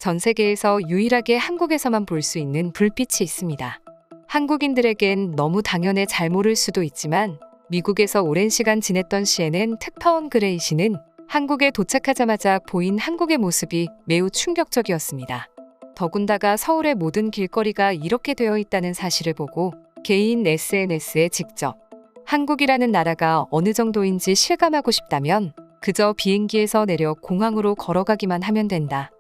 전 세계에서 유일하게 한국에서만 볼 수 있는 불빛이 있습니다. 한국인들에겐 너무 당연해 잘 모를 수도 있지만 미국에서 오랜 시간 지냈던 CNN 특파원 그레이 씨는 한국에 도착하자마자 보인 한국의 모습이 매우 충격적이었습니다. 더군다나 서울의 모든 길거리가 이렇게 되어 있다는 사실을 보고 개인 SNS에 직접 한국이라는 나라가 어느 정도인지 실감하고 싶다면 그저 비행기에서 내려 공항으로 걸어가기만 하면 된다.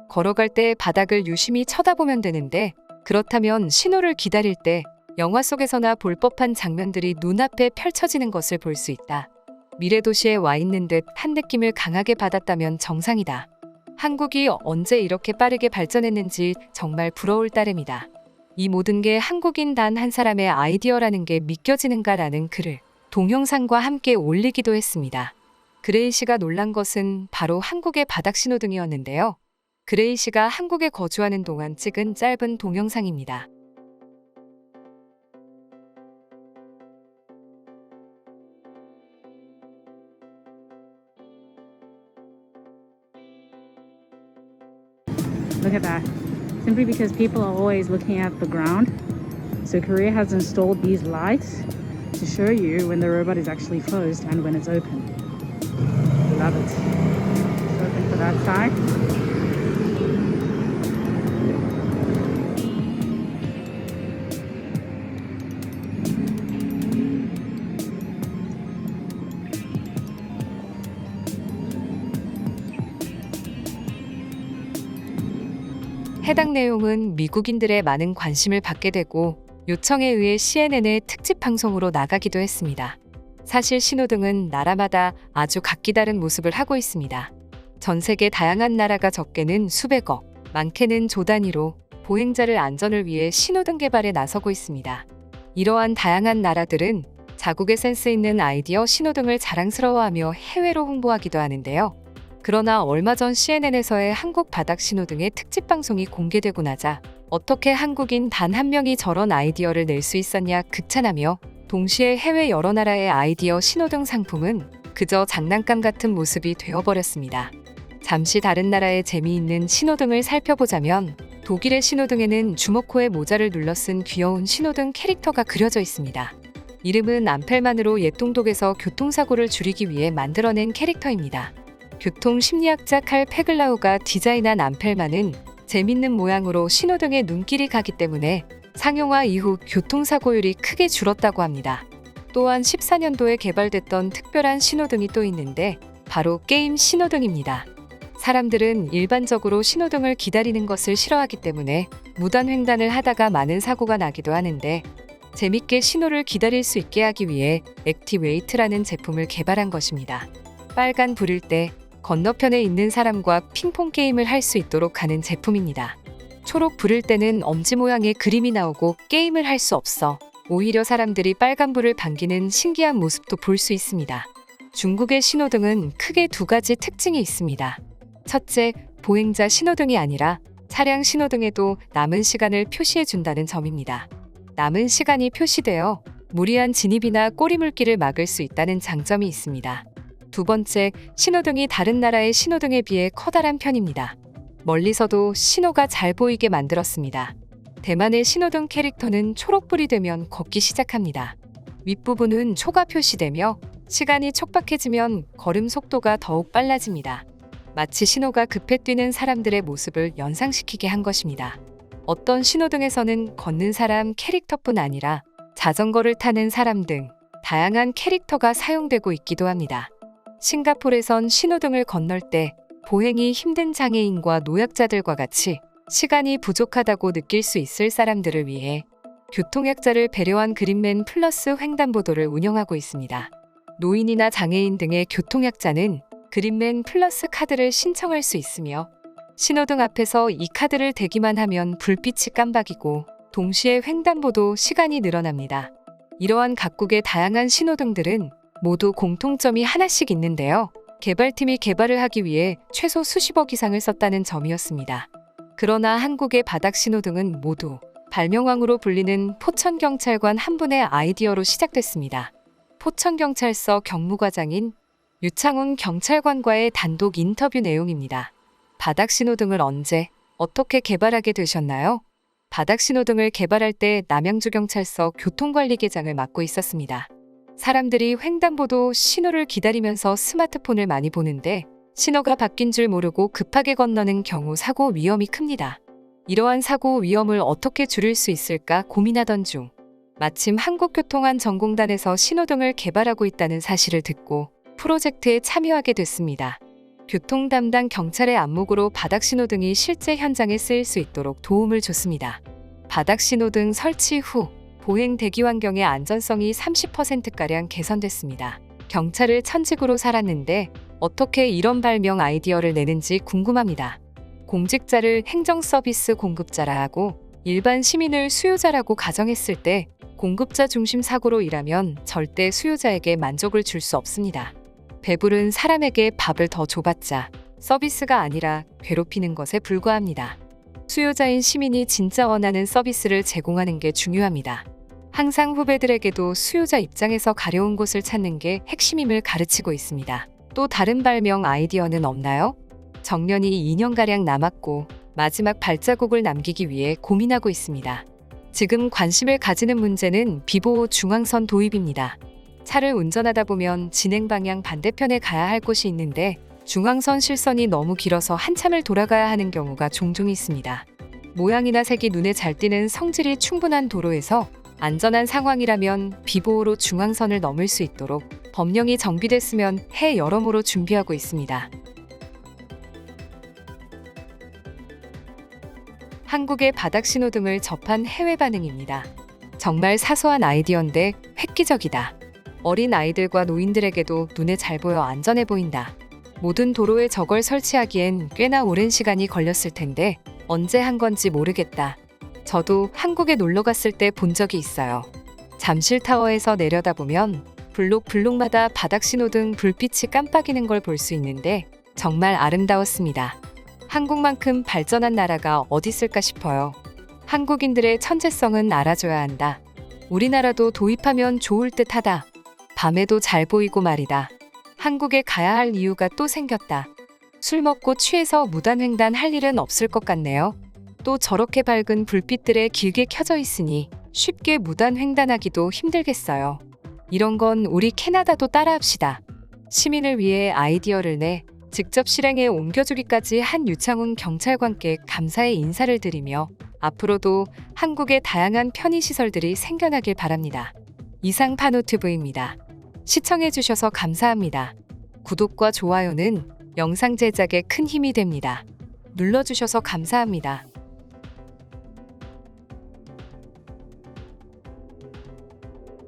걸어갈 때 바닥을 유심히 쳐다보면 되는데 그렇다면 신호를 기다릴 때 영화 속에서나 볼 법한 장면들이 눈앞에 펼쳐지는 것을 볼 수 있다. 미래도시에 와 있는 듯 한 느낌을 강하게 받았다면 정상이다. 한국이 언제 이렇게 빠르게 발전했는지 정말 부러울 따름이다. 이 모든 게 한국인 단 한 사람의 아이디어라는 게 믿겨지는가라는 글을 동영상과 함께 올리기도 했습니다. 그레이 씨가 놀란 것은 바로 한국의 바닥 신호등이었는데요. 그레이 씨가 한국에 거주하는 동안 찍은 짧은 동영상입니다. Look at that. Simply because people are always looking at the ground. So Korea has installed these lights to show you when the robot is actually closed and when it's open. Love it. It's open for that side. 해당 내용은 미국인들의 많은 관심을 받게 되고 요청에 의해 CNN의 특집 방송으로 나가기도 했습니다. 사실 신호등은 나라마다 아주 각기 다른 모습을 하고 있습니다. 전 세계 다양한 나라가 적게는 수백억, 많게는 조 단위로 보행자를 안전을 위해 신호등 개발에 나서고 있습니다. 이러한 다양한 나라들은 자국의 센스 있는 아이디어 신호등을 자랑스러워하며 해외로 홍보하기도 하는데요. 그러나 얼마 전 CNN에서의 한국 바닥 신호등의 특집 방송이 공개되고 나자 어떻게 한국인 단 한 명이 저런 아이디어를 낼 수 있었냐 극찬하며 동시에 해외 여러 나라의 아이디어 신호등 상품은 그저 장난감 같은 모습이 되어버렸습니다. 잠시 다른 나라의 재미있는 신호등을 살펴보자면 독일의 신호등에는 주먹코에 모자를 눌러 쓴 귀여운 신호등 캐릭터가 그려져 있습니다. 이름은 암펠만으로 옛동독에서 교통사고를 줄이기 위해 만들어낸 캐릭터입니다. 교통심리학자 칼 페글라우가 디자인한 암펠만은 재밌는 모양으로 신호등에 눈길이 가기 때문에 상용화 이후 교통사고율이 크게 줄었다고 합니다. 또한 14년도에 개발됐던 특별한 신호등이 또 있는데 바로 게임 신호등입니다. 사람들은 일반적으로 신호등을 기다리는 것을 싫어하기 때문에 무단횡단을 하다가 많은 사고가 나기도 하는데 재밌게 신호를 기다릴 수 있게 하기 위해 액티웨이트라는 제품을 개발한 것입니다. 빨간 불일 때 건너편에 있는 사람과 핑퐁 게임을 할 수 있도록 하는 제품입니다. 초록 불일 때는 엄지 모양의 그림이 나오고 게임을 할 수 없어 오히려 사람들이 빨간불을 반기는 신기한 모습도 볼 수 있습니다. 중국의 신호등은 크게 두 가지 특징이 있습니다. 첫째, 보행자 신호등이 아니라 차량 신호등에도 남은 시간을 표시해준다는 점입니다. 남은 시간이 표시되어 무리한 진입이나 꼬리물길을 막을 수 있다는 장점이 있습니다. 두 번째, 신호등이 다른 나라의 신호등에 비해 커다란 편입니다. 멀리서도 신호가 잘 보이게 만들었습니다. 대만의 신호등 캐릭터는 초록불이 되면 걷기 시작합니다. 윗부분은 초가 표시되며 시간이 촉박해지면 걸음 속도가 더욱 빨라집니다. 마치 신호가 급해 뛰는 사람들의 모습을 연상시키게 한 것입니다. 어떤 신호등에서는 걷는 사람 캐릭터뿐 아니라 자전거를 타는 사람 등 다양한 캐릭터가 사용되고 있기도 합니다. 싱가포르에선 신호등을 건널 때 보행이 힘든 장애인과 노약자들과 같이 시간이 부족하다고 느낄 수 있을 사람들을 위해 교통약자를 배려한 그린맨 플러스 횡단보도를 운영하고 있습니다. 노인이나 장애인 등의 교통약자는 그린맨 플러스 카드를 신청할 수 있으며 신호등 앞에서 이 카드를 대기만 하면 불빛이 깜박이고 동시에 횡단보도 시간이 늘어납니다. 이러한 각국의 다양한 신호등들은 모두 공통점이 하나씩 있는데요. 개발팀이 개발을 하기 위해 최소 수십억 이상을 썼다는 점이었습니다. 그러나 한국의 바닥 신호등은 모두 발명왕으로 불리는 포천경찰관 한 분의 아이디어로 시작됐습니다. 포천경찰서 경무과장인 유창훈 경찰관과의 단독 인터뷰 내용입니다. 바닥 신호등을 언제, 어떻게 개발하게 되셨나요? 바닥 신호등을 개발할 때 남양주경찰서 교통관리계장을 맡고 있었습니다. 사람들이 횡단보도 신호를 기다리면서 스마트폰을 많이 보는데 신호가 바뀐 줄 모르고 급하게 건너는 경우 사고 위험이 큽니다. 이러한 사고 위험을 어떻게 줄일 수 있을까 고민하던 중 마침 한국교통안전공단에서 신호등을 개발하고 있다는 사실을 듣고 프로젝트에 참여하게 됐습니다. 교통 담당 경찰의 안목으로 바닥 신호등이 실제 현장에 쓰일 수 있도록 도움을 줬습니다. 바닥 신호등 설치 후 보행 대기 환경의 안전성이 30%가량 개선됐습니다. 경찰을 천직으로 살았는데 어떻게 이런 발명 아이디어를 내는지 궁금합니다. 공직자를 행정 서비스 공급자라 하고 일반 시민을 수요자라고 가정했을 때 공급자 중심 사고로 일하면 절대 수요자에게 만족을 줄 수 없습니다. 배부른 사람에게 밥을 더 줘봤자 서비스가 아니라 괴롭히는 것에 불과합니다. 수요자인 시민이 진짜 원하는 서비스를 제공하는 게 중요합니다. 항상 후배들에게도 수요자 입장에서 가려운 곳을 찾는 게 핵심임을 가르치고 있습니다. 또 다른 발명 아이디어는 없나요? 정년이 2년가량 남았고 마지막 발자국을 남기기 위해 고민하고 있습니다. 지금 관심을 가지는 문제는 비보호 중앙선 도입입니다. 차를 운전하다 보면 진행 방향 반대편에 가야 할 곳이 있는데 중앙선 실선이 너무 길어서 한참을 돌아가야 하는 경우가 종종 있습니다. 모양이나 색이 눈에 잘 띄는 성질이 충분한 도로에서 안전한 상황이라면 비보호로 중앙선을 넘을 수 있도록 법령이 정비됐으면 해 여러모로 준비하고 있습니다. 한국의 바닥 신호등을 접한 해외 반응입니다. 정말 사소한 아이디어인데 획기적이다. 어린 아이들과 노인들에게도 눈에 잘 보여 안전해 보인다. 모든 도로에 저걸 설치하기엔 꽤나 오랜 시간이 걸렸을 텐데 언제 한 건지 모르겠다. 저도 한국에 놀러 갔을 때 본 적이 있어요. 잠실타워에서 내려다보면 블록블록마다 바닥 신호등 불빛이 깜빡이는 걸 볼 수 있는데 정말 아름다웠습니다. 한국만큼 발전한 나라가 어디 있을까 싶어요. 한국인들의 천재성은 알아줘야 한다. 우리나라도 도입하면 좋을 듯하다. 밤에도 잘 보이고 말이다. 한국에 가야 할 이유가 또 생겼다. 술 먹고 취해서 무단횡단 할 일은 없을 것 같네요. 또 저렇게 밝은 불빛들에 길게 켜져 있으니 쉽게 무단횡단하기도 힘들겠어요. 이런 건 우리 캐나다도 따라합시다. 시민을 위해 아이디어를 내 직접 실행에 옮겨주기까지 한 유창훈 경찰관께 감사의 인사를 드리며 앞으로도 한국의 다양한 편의시설들이 생겨나길 바랍니다. 이상 파노TV입니다. 시청해주셔서 감사합니다. 구독과 좋아요는 영상 제작에 큰 힘이 됩니다. 눌러주셔서 감사합니다.